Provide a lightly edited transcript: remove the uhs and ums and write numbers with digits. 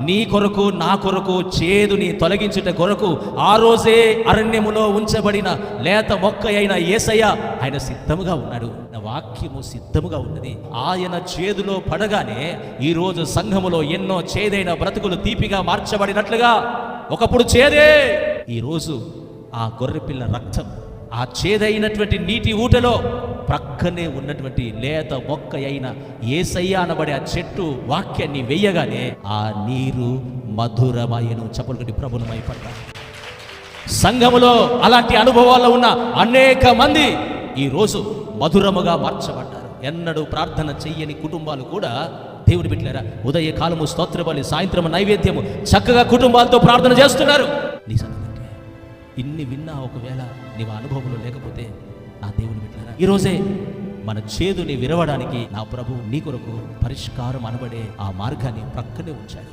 నీ కొరకు నా కొరకు చేదుని తొలగించుట కొరకు ఆ రోజే అరణ్యములో ఉంచబడిన లేత మొక్క అయిన యేసయ్య ఆయన సిద్ధముగా ఉన్నాడు. వాక్యము సిద్ధముగా ఉన్నది. ఆయన చేదులో పడగానే ఈరోజు సంఘములో ఎన్నో చేదైన బ్రతుకులు తీపిగా మార్చబడినట్లుగా, ఒకప్పుడు చేదే, ఈరోజు ఆ గొర్రెపిల్ల రక్తం, ఆ చేదైనటువంటి నీటి ఊటలో ప్రక్కనే ఉన్నటువంటి లేత మొక్క అయిన యేసయ్య అనబడే ఆ చెట్టు వాక్యాన్ని వెయ్యగానే ఆ నీరు మధురమయను. చప్పలుగట్టి ప్రభువును మహిమపడతారు. సంఘములో అలాంటి అనుభవాల్లో ఉన్న అనేక మంది ఈరోజు మధురముగా మార్చబడ్డారు. ఎన్నడూ ప్రార్థన చెయ్యని కుటుంబాలు కూడా దేవుని బిడ్డలారా ఉదయ కాలము స్తోత్ర బలి, సాయంత్రము నైవేద్యము చక్కగా కుటుంబాలతో ప్రార్థన చేస్తున్నారు. నీ సంగతి ఇన్ని విన్నా ఒకవేళ నీవు అనుభవంలో లేకపోతే నా దేవుని బిడ్డలారా ఈరోజే మన చేదుని విరవడానికి నా ప్రభు నీ కొరకు పరిష్కారం అనబడే ఆ మార్గాన్ని ప్రక్కనే ఉంచాడు.